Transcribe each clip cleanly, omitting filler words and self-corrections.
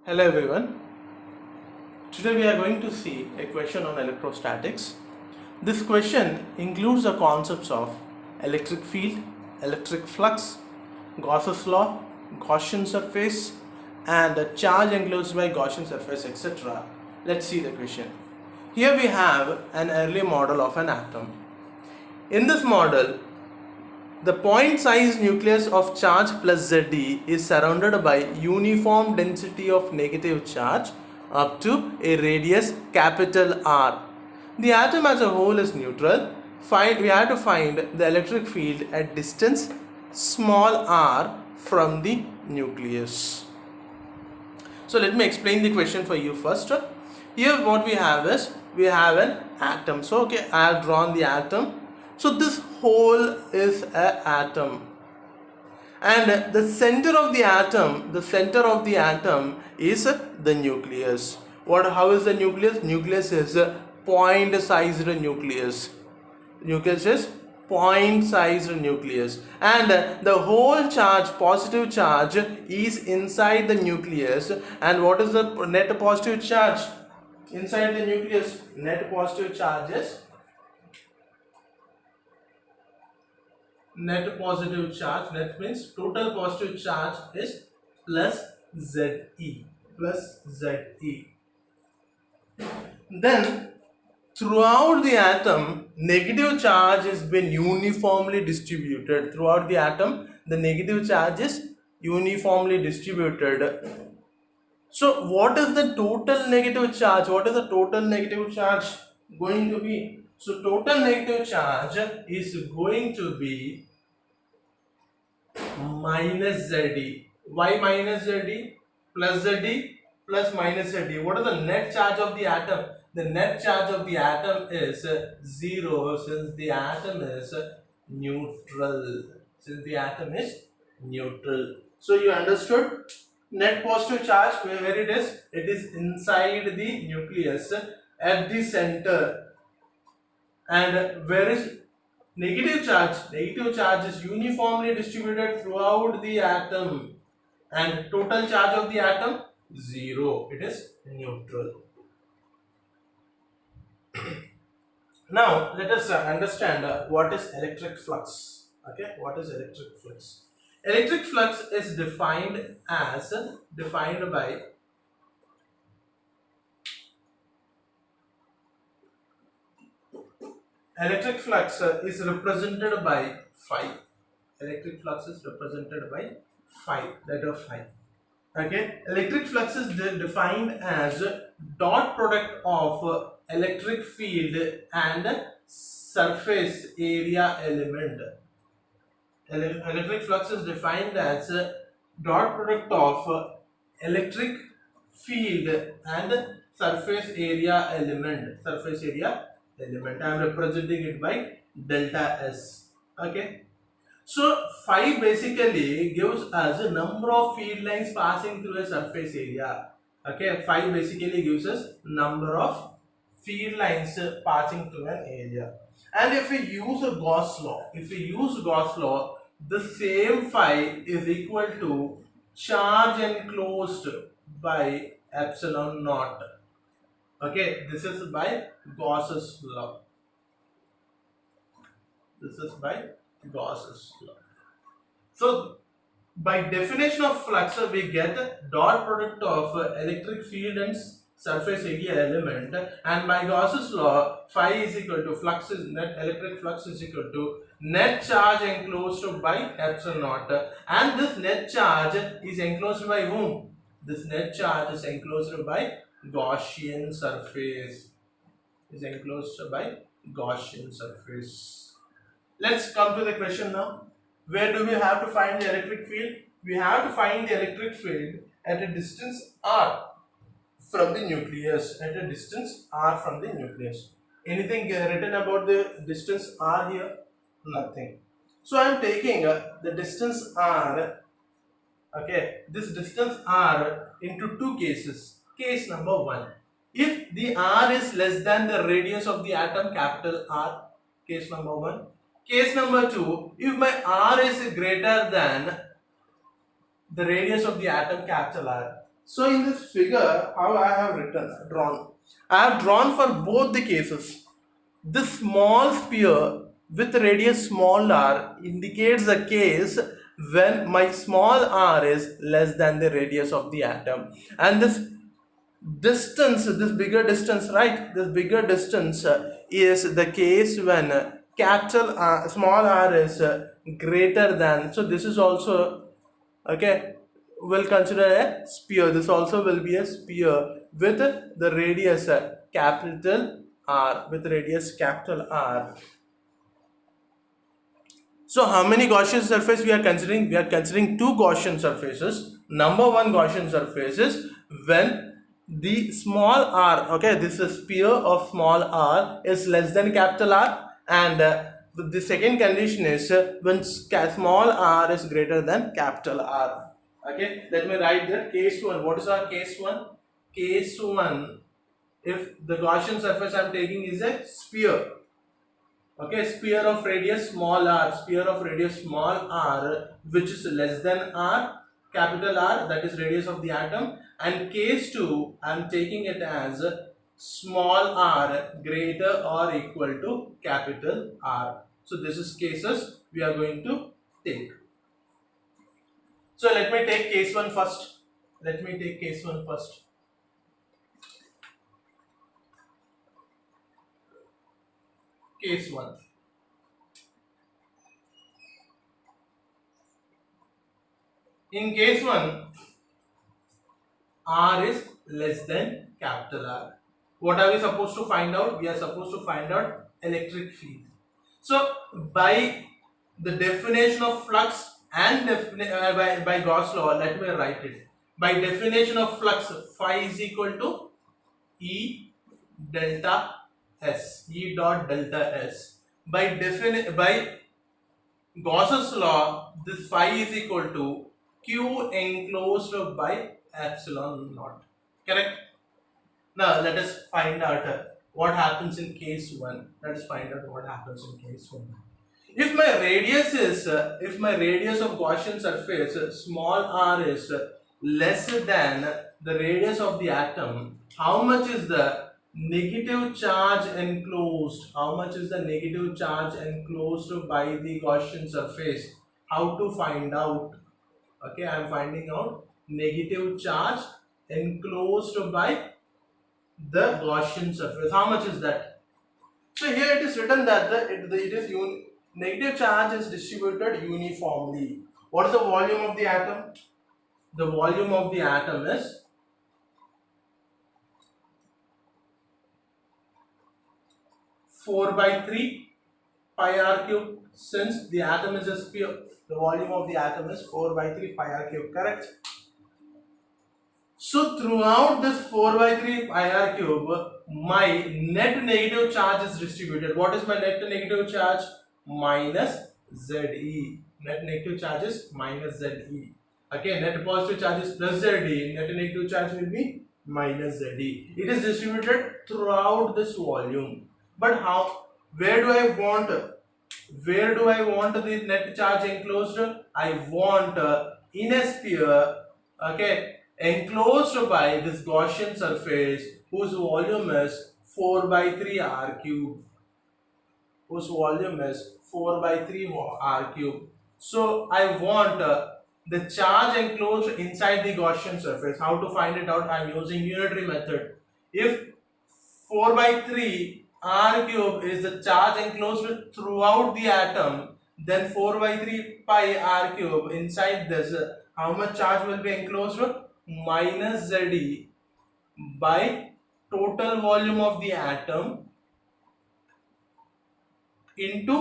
Hello everyone. Today we are going to see a question on electrostatics. This question includes the concepts of electric field, electric flux, Gauss's law, Gaussian surface, and a charge enclosed by Gaussian surface, etc. Let's see the question. Here we have an early model of an atom. In this model, the point size nucleus of charge plus Ze is surrounded by uniform density of negative charge up to a radius capital R. The atom as a whole is neutral. We have to find the electric field at distance small r from the nucleus. So let me explain the question for you first. Here what we have is we have an atom. So I have drawn the atom. So this whole is an atom, and the center of the atom is the nucleus. How is the nucleus? Nucleus is a point sized nucleus. Nucleus is point sized nucleus, and the whole charge, positive charge, is inside the nucleus. And what is the net positive charge inside the nucleus? Net positive charge is net positive charge. Net means total positive charge is plus Ze. Then throughout the atom, negative charge has been uniformly distributed. Throughout the atom, the negative charge is uniformly distributed. So what is the total negative charge? What is the total negative charge going to be? So total negative charge is going to be minus Ze. Why minus Ze? Plus Ze plus minus Ze. What is the net charge of the atom? The net charge of the atom is 0, since the atom is neutral. So you understood? Net positive charge, where it is? It is inside the nucleus at the center. And where is negative charge? Negative charge is uniformly distributed throughout the atom, and total charge of the atom 0. It is neutral. Now let us understand what is electric flux. Okay, what is electric flux? Electric flux is defined by electric flux is represented by phi. Electric flux is represented by phi, letter phi. Okay, electric flux is defined as dot product of electric field and surface area element. Electric flux is defined as dot product of electric field and surface area element. I am representing it by delta S. Okay. So phi basically gives us a number of field lines passing through a surface area. Okay, phi basically gives us number of field lines passing through an area. And if we use a Gauss law, the same phi is equal to charge enclosed by epsilon naught. Okay, this is by Gauss's law. So by definition of flux, we get dot product of electric field and surface area element, and by Gauss's law, phi is equal to electric flux is equal to net charge enclosed by epsilon naught, and this net charge is enclosed by whom? This net charge is enclosed by Gaussian surface. Let's come to the question now. Where do we have to find the electric field? We have to find the electric field at a distance r from the nucleus. Anything written about the distance r here? Nothing. So I am taking the distance r. Okay, this distance r into two cases. Case number 1. If the r is less than the radius of the atom, capital R. Case number 1. Case number 2, if my r is greater than the radius of the atom, capital R. So in this figure, how I have drawn? I have drawn for both the cases. This small sphere with radius small r indicates a case when my small r is less than the radius of the atom, and this distance, this bigger distance, right, this bigger distance is the case when capital R, small r is greater than. So this is also, okay, we'll consider a sphere. This also will be a sphere with the radius capital R, with radius capital R. So how many Gaussian surface we are considering? We are considering two Gaussian surfaces. Number one Gaussian surface is when the small r, okay, this is a sphere of small r is less than capital R, and the second condition is when small r is greater than capital R. Okay, let me write that case 1. What is our case 1? Case 1, if the Gaussian surface I am taking is a sphere, okay, sphere of radius small r, sphere of radius small r which is less than r, capital R, that is radius of the atom, and case 2 I am taking it as small r greater or equal to capital R. So this is cases we are going to take. So let me take case 1 first. Let me take case 1 first. Case 1. In case 1, R is less than capital R. What are we supposed to find out? We are supposed to find out electric field. So by the definition of flux and by Gauss law, let me write it. By definition of flux, phi is equal to E delta S, E dot delta S. By Gauss's law, this phi is equal to Q enclosed by epsilon naught. Correct? Now let us find out what happens in case 1. Let us find out what happens in case 1. If my radius is, if my radius of Gaussian surface small r is less than the radius of the atom, how much is the negative charge enclosed? How much is the negative charge enclosed by the Gaussian surface? How to find out? Okay, I am finding out negative charge enclosed by the Gaussian surface. How much is that? So here it is written that negative charge is distributed uniformly. What is the volume of the atom? The volume of the atom is 4/3 pi r cube. Since the atom is a sphere, the volume of the atom is 4/3 pi r cube. Correct? So throughout this 4/3 pi r cube, my net negative charge is distributed. What is my net negative charge? Minus Ze. Net negative charge is minus Ze. Okay, net positive charge is plus Ze. Net negative charge will be minus Ze. It is distributed throughout this volume. But how? Where do I want the net charge enclosed? I want in a sphere, okay, enclosed by this Gaussian surface whose volume is 4/3 r cube. Whose volume is 4/3 r cube. So I want the charge enclosed inside the Gaussian surface. How to find it out? I am using unitary method. If 4/3 r cube is the charge enclosed throughout the atom, then 4/3 pi r cube inside this, how much charge will be enclosed? Minus Ze by total volume of the atom into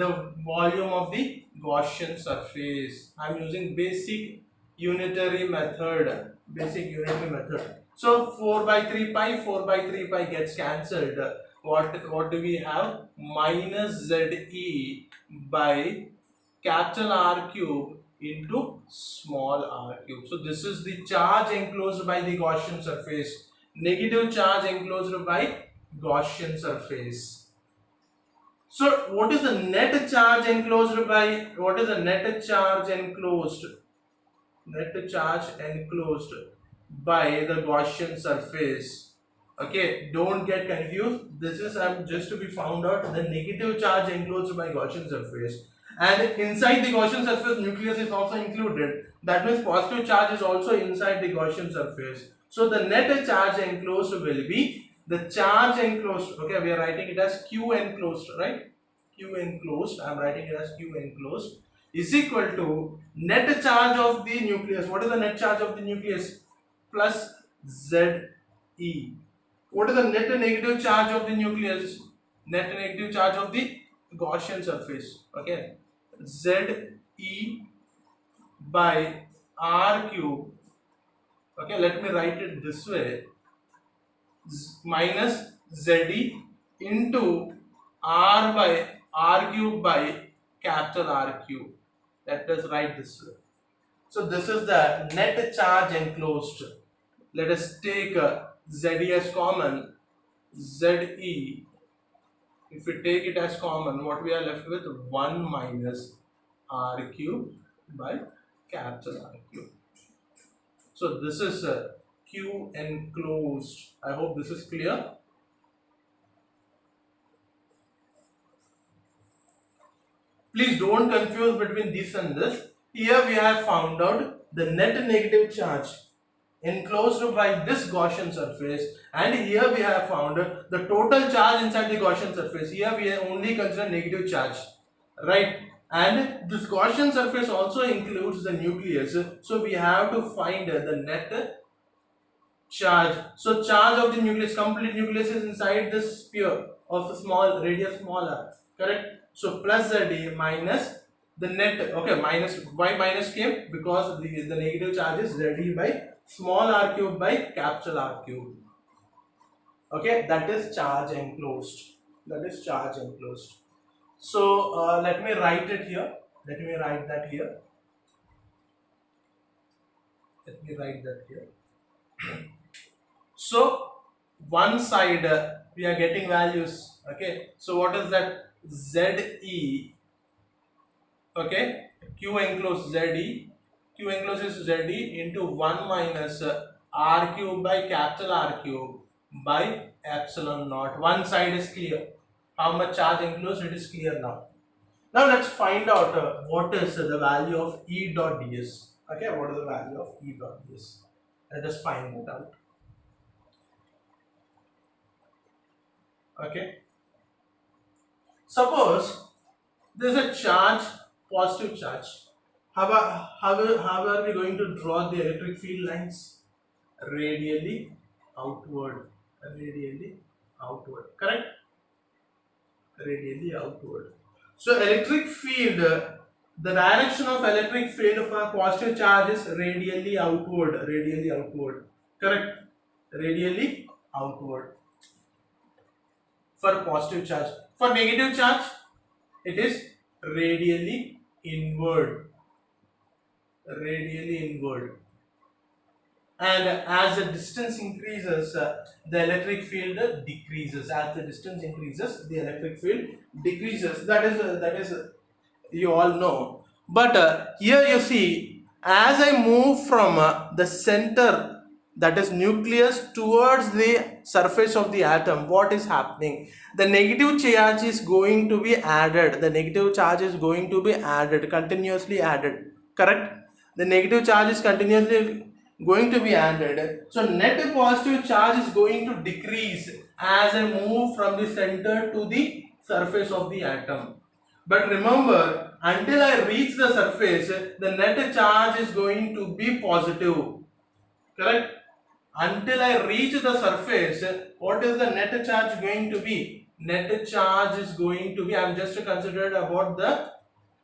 the volume of the Gaussian surface. I am using basic unitary method. So 4/3 pi gets cancelled. What do we have? Minus Ze by capital R cube into small r cube. So this is the charge enclosed by the Gaussian surface. Negative charge enclosed by Gaussian surface. So what is the net charge enclosed by? What is the net charge enclosed? Net charge enclosed by the Gaussian surface. Okay, don't get confused. This is just to be found out the negative charge enclosed by Gaussian surface, and inside the Gaussian surface nucleus is also included. That means positive charge is also inside the Gaussian surface. So the net charge enclosed will be the charge enclosed. Okay, we are writing it as Q enclosed, right? Q enclosed. I am writing it as Q enclosed is equal to net charge of the nucleus. What is the net charge of the nucleus? Plus ZE. What is the net negative charge of the nucleus? Net negative charge of the Gaussian surface. Okay, ZE by R cube. Okay, let me write it this way: minus ZE into R by R cube by capital R cube. Let us write this way. So this is the net charge enclosed. Let us take ZE as common. ZE, if we take it as common, what we are left with? 1 minus R cube by capital R cube. So this is Q enclosed. I hope this is clear. Please don't confuse between this and this. Here we have found out the net negative charge enclosed by this Gaussian surface, and here we have found the total charge inside the Gaussian surface. Here we only consider negative charge, right? And this Gaussian surface also includes the nucleus, so we have to find the net charge. So charge of the nucleus, complete nucleus is inside this sphere of a small radius smaller, correct? So plus ZE minus the net. Okay, minus, why minus came? Because the negative charge is ZE by small r cube by capital R cube. Okay, that is charge enclosed. That is charge enclosed. So let me write it here. Let me write that here. Let me write that here. So one side we are getting values. Okay, so what is that? ZE. Okay, Q enclosed ZE. Q enclosed is ZE into 1 minus R cube by capital R cube by epsilon naught. One side is clear. How much charge enclosed? It is clear now. Now let's find out what is the value of E dot ds. Okay, what is the value of E dot ds? Let us find it out. Okay. Suppose there is a charge, positive charge. How are we going to draw the electric field lines? Radially outward. Radially outward. Correct? Radially outward. So electric field, the direction of electric field for positive charge is radially outward. Radially outward. Correct? Radially outward. For positive charge. For negative charge, it is radially inward. Radially inward. And as the distance increases, the electric field decreases. As the distance increases, the electric field decreases. That is you all know. But here you see, as I move from the center, that is nucleus, towards the surface of the atom, what is happening? The negative charge is going to be added. The negative charge is going to be added, continuously added. Correct? The negative charge is continuously going to be added. So net positive charge is going to decrease as I move from the center to the surface of the atom. But remember, until I reach the surface, the net charge is going to be positive. Correct? Until I reach the surface, what is the net charge going to be? Net charge is going to be, I am just considered about the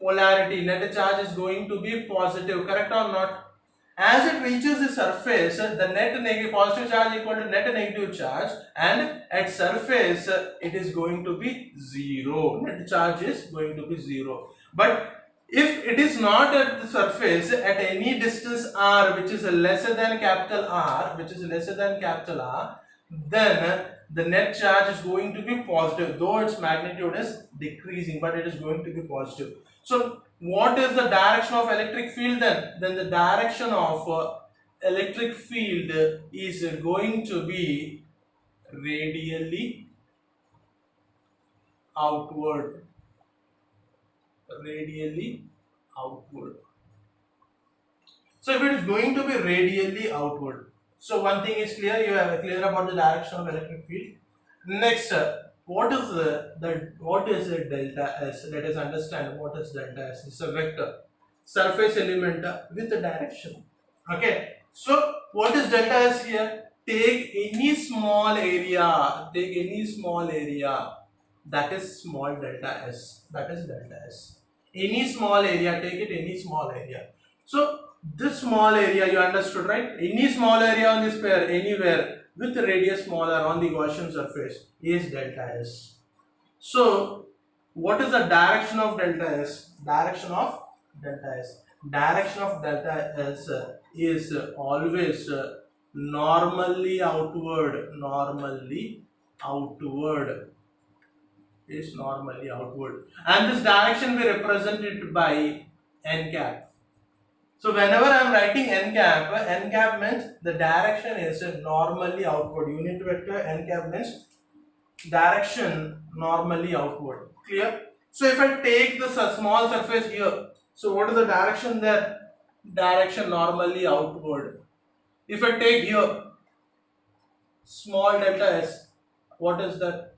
polarity. Net charge is going to be positive. Correct or not? As it reaches the surface, the net negative positive charge equal to net negative charge, and at surface it is going to be 0. Net charge is going to be 0. But if it is not at the surface, at any distance r which is lesser than capital R, then the net charge is going to be positive, though its magnitude is decreasing, but it is going to be positive. So what is the direction of electric field then? Then the direction of electric field is going to be radially outward. Radially outward. So if it is going to be radially outward, so one thing is clear, you are clear about the direction of electric field. Next, what is a delta S? Let us understand what is delta S. It's a vector, surface element with a direction. Okay. So what is delta S here? Take any small area. Take any small area. That is small delta S. That is delta S. Any small area. Take it any small area. So this small area you understood, right? Any small area on this pair anywhere with radius smaller on the Gaussian surface is delta S. So what is the direction of delta S? Direction of delta S. Direction of delta S is always normally outward. Normally outward. Is normally outward. And this direction we represent it by n cap. So whenever I am writing n cap means the direction is normally outward. Unit vector n cap means direction normally outward. Clear? So if I take this small surface here, so what is the direction there? Direction normally outward. If I take here small delta S, what is that?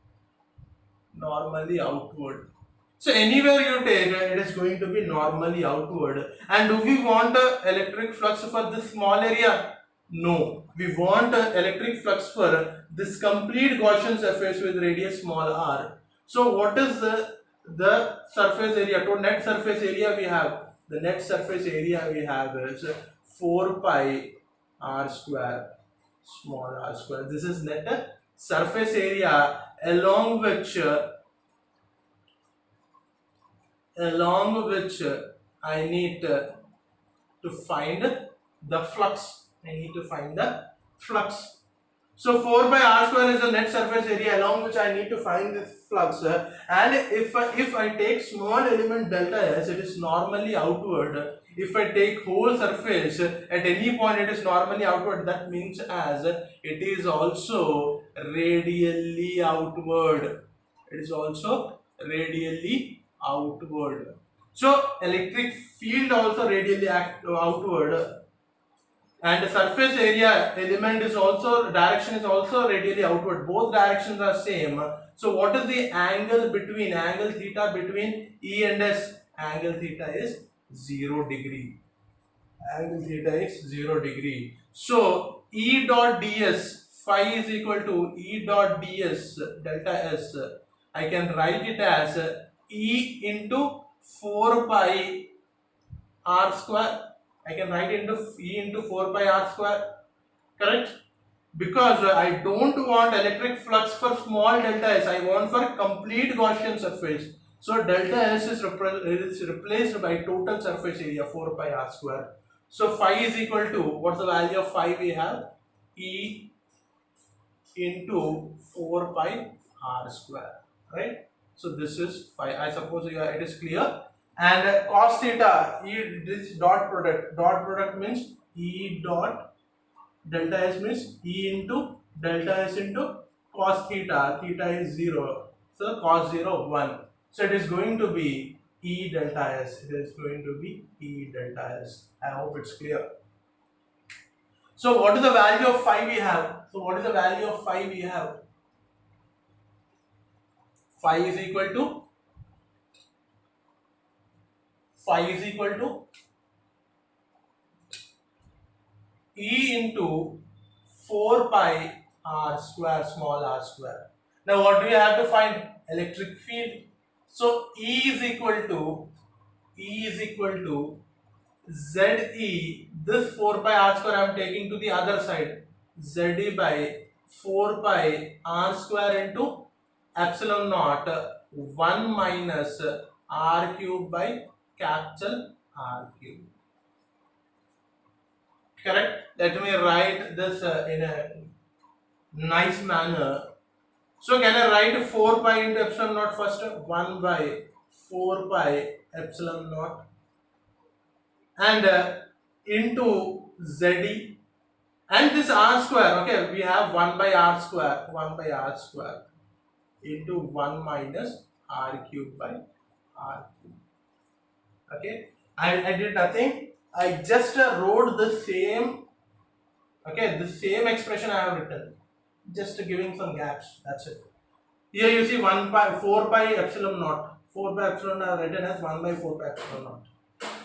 Normally outward. So anywhere you take, it is going to be normally outward. And do we want electric flux for this small area? No. We want electric flux for this complete Gaussian surface with radius small r. So what is the surface area? To net surface area we have. The net surface area we have is 4 pi r square small r square. This is net surface area along which I need to find the flux. I need to find the flux. So 4 by r square is the net surface area along which I need to find the flux. And if I take small element delta S, it is normally outward. If I take whole surface at any point, it is normally outward. That means as it is also radially outward. It is also radially outward. So electric field also radially outward, and the surface area element is also, direction is also radially outward. Both directions are same. So what is the angle theta between E and S? Angle theta is 0 degree. Angle theta is 0 degree. So E dot ds phi is equal to E dot ds delta S. I can write it as E into 4 pi r square. I can write into E into 4 pi r square. Correct? Because I don't want electric flux for small delta S. I want for complete Gaussian surface. So delta S is replaced by total surface area 4 pi r square. So phi is equal to, what's the value of phi we have? E into 4 pi r square. Right? So this is phi. I suppose it is clear. And cos theta, this dot product means E dot delta S means E into delta S into cos theta. Theta is 0. So cos 0 1. So it is going to be E delta S. It is going to be E delta S. I hope it's clear. So what is the value of phi we have? Phi is equal to E into 4 pi r square small r square. Now what do we have to find? Electric field. So E is equal to ZE, this 4 pi r square I am taking to the other side, ZE by 4 pi r square into epsilon naught 1 minus r cube by capital R cube. Correct? Let me write this in a nice manner. So can I write 4 pi into epsilon naught first? 1 by 4 pi epsilon naught and into ZE. And this r square, okay, we have 1 by r square, into 1 minus r cube by r cube. Okay, I did nothing. I just wrote the same, okay, the same expression I have written, just giving some gaps. That's it. Here you see 1 by 4 by epsilon naught. 4 by epsilon are written as 1 by 4 by epsilon naught.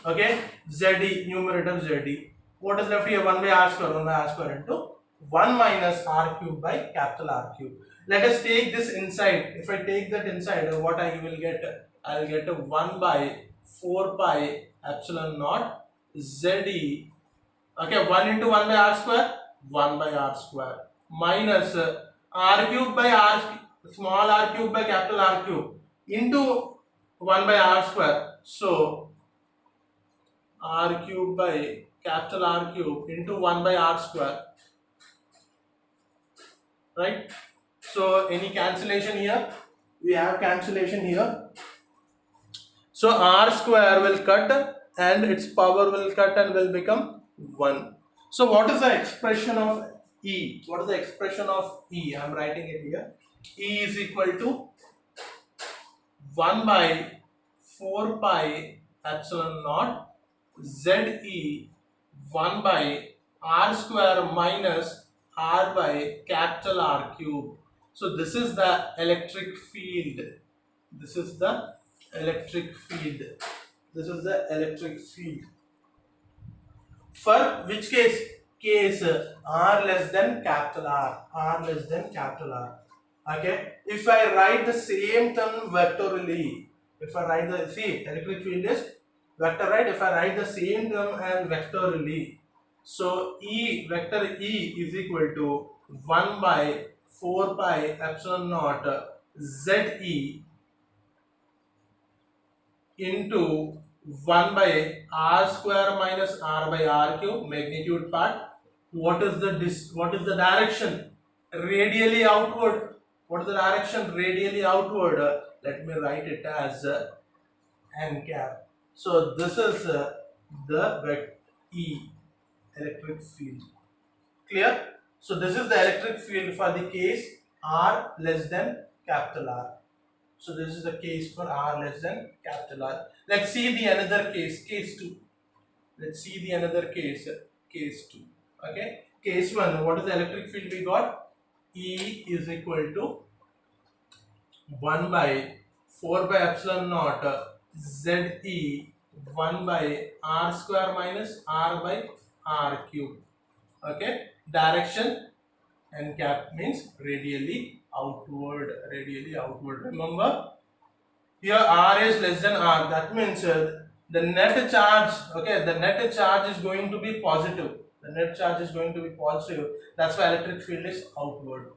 Okay, ZE, numerator ZE. What is left here? 1 by r square, 1 by r square into 1 minus r cube by capital R cube. Let us take this inside. If I take that inside, what I will get? I will get 1 by 4 pi epsilon naught ZE. Okay, 1 into 1 by r square, 1 by r square, minus r cube by r, small r cube by capital R cube, into 1 by r square. So r cube by capital R cube into 1 by r square, right? So any cancellation here? We have cancellation here. So r square will cut and its power will cut and will become 1. So what is the expression of E? What is the expression of E? I am writing it here. E is equal to 1 by 4 pi epsilon naught ZE 1 by r square minus r by capital R cube. So this is the electric field. This is the electric field. This is the electric field. For which case? Case r less than capital R. R less than capital R. Okay. If I write the same term vectorially, if I write the, see, electric field is vector, right? If I write the same term as vectorially, so E, vector E is equal to 1 by 4 pi epsilon naught ZE into 1 by r square minus r by r cube, magnitude part. What is the direction? Radially outward. What is the direction? Radially outward. Let me write it as n cap. So this is the vector E, electric field. Clear? So this is the electric field for the case r less than capital R. So this is the case for r less than capital R. Let's see the another case, case 2. Let's see the another case, case 2. Okay, case 1, what is the electric field we got? E is equal to 1 by 4 by epsilon naught ZE 1 by r square minus r by r cube. Okay, direction n cap means radially outward, radially outward. Remember, here r is less than r. That means the net charge, okay, the net charge is going to be positive. The net charge is going to be positive. That's why electric field is outward.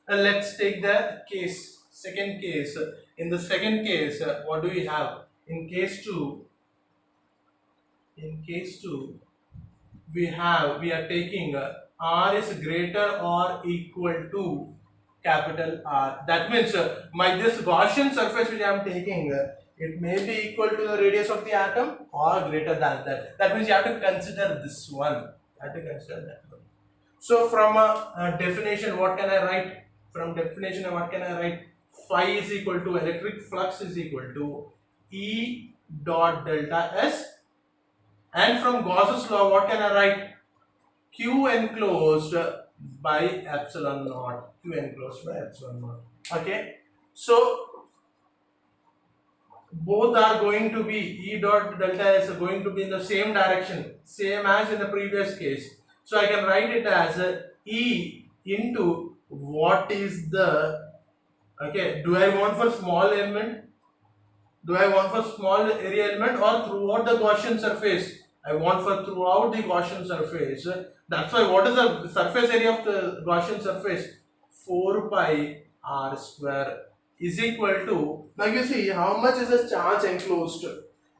Now let's take the case, second case. In the second case, what do we have? In case 2, we are taking r is greater or equal to capital R. That means this Gaussian surface which I am taking, it may be equal to the radius of the atom or greater than that. That means you have to consider this one. So from a definition, what can I write? From definition, what can I write? Phi is equal to electric flux is equal to E dot delta S. And from Gauss's law, what can I write? Q enclosed by epsilon naught. Q enclosed by epsilon naught. Okay. So both are going to be, E dot delta S is going to be in the same direction, same as in the previous case. So I can write it as E into what is the, okay, do I want for small element? Do I want for small area element or throughout the Gaussian surface? I want for throughout the Gaussian surface. That's why what is the surface area of the Gaussian surface? 4 pi r square is equal to, now you see how much is the charge enclosed.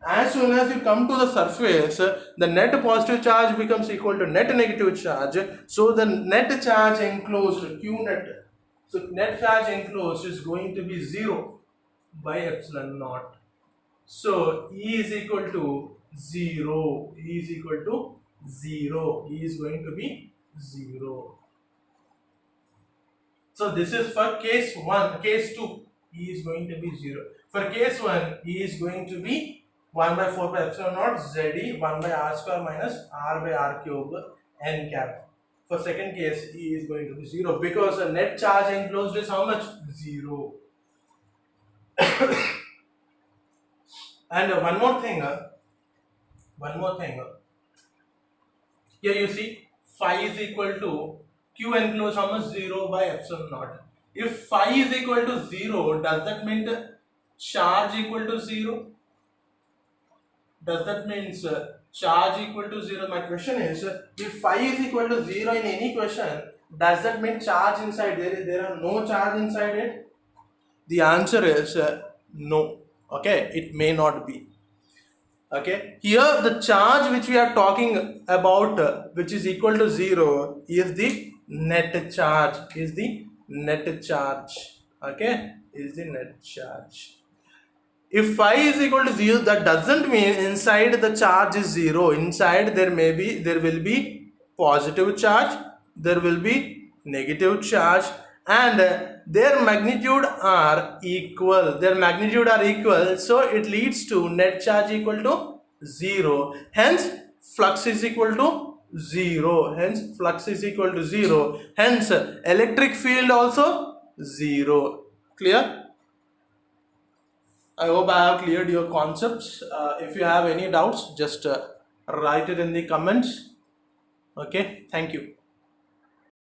As soon as you come to the surface, the net positive charge becomes equal to net negative charge. So the net charge enclosed, Q net, so net charge enclosed is going to be 0 by epsilon naught. So E is equal to 0. E is equal to 0. E is going to be 0. So this is for case 1. Case 2, E is going to be 0. For case 1, E is going to be 1 by 4 pi epsilon naught ZE 1 by r square minus r by r cube n cap. For second case, E is going to be 0 because the net charge enclosed is how much? 0. And one more thing. Here you see phi is equal to Q enclosed how much? 0 by epsilon naught. If phi is equal to 0, does that mean the charge equal to 0? Does that means charge equal to 0? My question is, if phi is equal to 0 in any question, does that mean charge inside? There are no charge inside it? The answer is no. Okay, it may not be. Okay, here the charge which we are talking about, which is equal to 0, is the net charge. Okay, is the net charge. If phi is equal to 0, that doesn't mean inside the charge is 0. Inside there will be positive charge, there will be negative charge, and their magnitude are equal. So it leads to net charge equal to 0. Hence flux is equal to 0. Hence electric field also 0. Clear? I hope I have cleared your concepts. If you have any doubts, just write it in the comments. Okay, thank you.